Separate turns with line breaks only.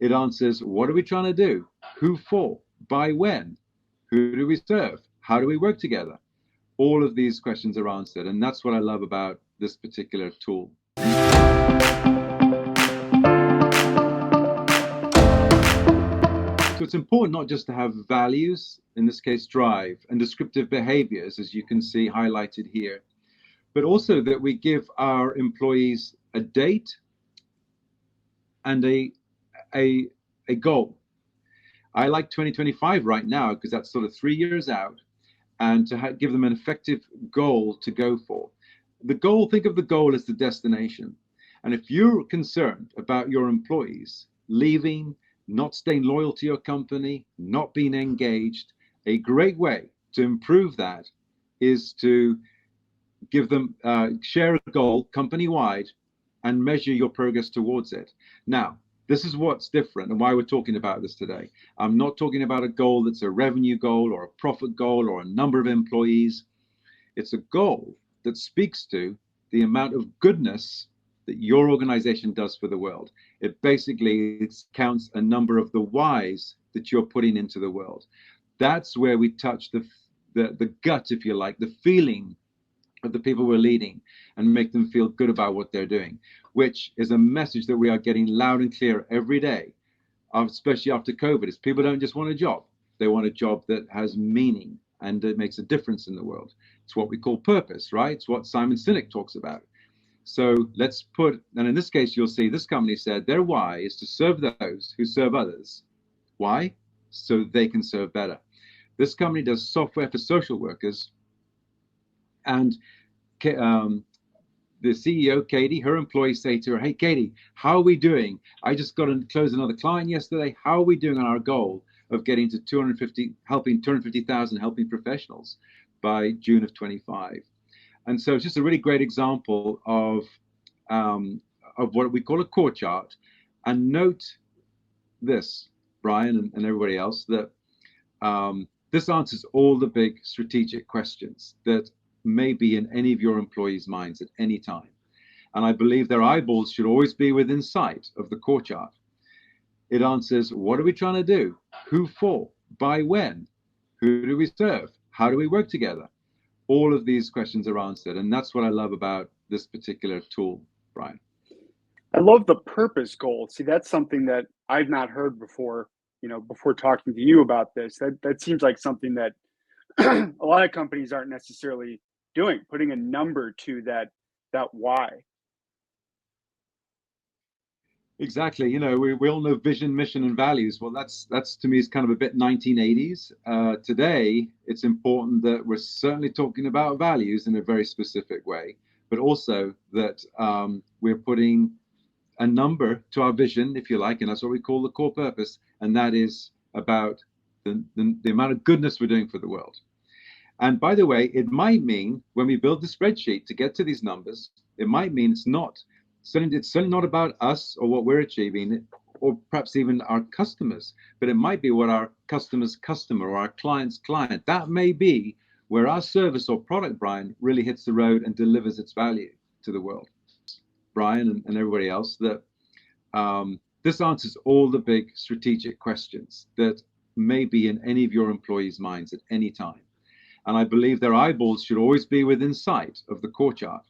It answers, what are we trying to do? Who for? By when? Who do we serve? How do we work together? All of these questions are answered. And that's what I love about this particular tool. So it's important not just to have values, in this case, drive, and descriptive behaviors, as you can see highlighted here, but also that we give our employees a date and a goal. I like 2025 right now because that's sort of 3 years out, and to give them an effective goal to go for. The goal, think of the goal as the destination. And if you're concerned about your employees leaving, not staying loyal to your company, not being engaged, a great way to improve that is to give them, share a goal company-wide and measure your progress towards it. Now, this is what's different and why we're talking about this today. I'm not talking about a goal that's a revenue goal or a profit goal or a number of employees. It's a goal that speaks to the amount of goodness that your organization does for the world. It basically counts a number of the whys that you're putting into the world. That's where we touch the gut, if you like, the feeling of the people we're leading and make them feel good about what they're doing, which is a message that we are getting loud and clear every day, especially after COVID, is people don't just want a job. They want a job that has meaning and it makes a difference in the world. It's what we call purpose, right? It's what Simon Sinek talks about. So let's put, and in this case, you'll see this company said their why is to serve those who serve others. Why? So they can serve better. This company does software for social workers. And the CEO, Katie, her employees say to her, hey, Katie, how are we doing? I just got to close another client yesterday. How are we doing on our goal of getting to 250,000 helping professionals by June of 25? And so it's just a really great example of what we call a core chart. And note this, Brian and everybody else, that this answers all the big strategic questions that may be in any of your employees' minds at any time. And I believe their eyeballs should always be within sight of the core chart. It answers, what are we trying to do? Who for? By when? Who do we serve? How do we work together? All of these questions are answered. And that's what I love about this particular tool, Brian.
I love the purpose goal. See, that's something that I've not heard before, before talking to you about this. That seems like something that a lot of companies aren't necessarily doing, putting a number to that why.
Exactly. We all know vision, mission, and values. Well, that's to me is kind of a bit 1980s. Today, it's important that we're certainly talking about values in a very specific way, but also that we're putting a number to our vision, if you like, and that's what we call the core purpose, and that is about the amount of goodness we're doing for the world. And by the way, it might mean when we build the spreadsheet to get to these numbers, it might mean it's certainly not about us or what we're achieving, or perhaps even our customers, but it might be what our customer's customer or our client's client. That may be where our service or product, Brian, really hits the road and delivers its value to the world. Brian and everybody else, that this answers all the big strategic questions that may be in any of your employees' minds at any time. And I believe their eyeballs should always be within sight of the core chart.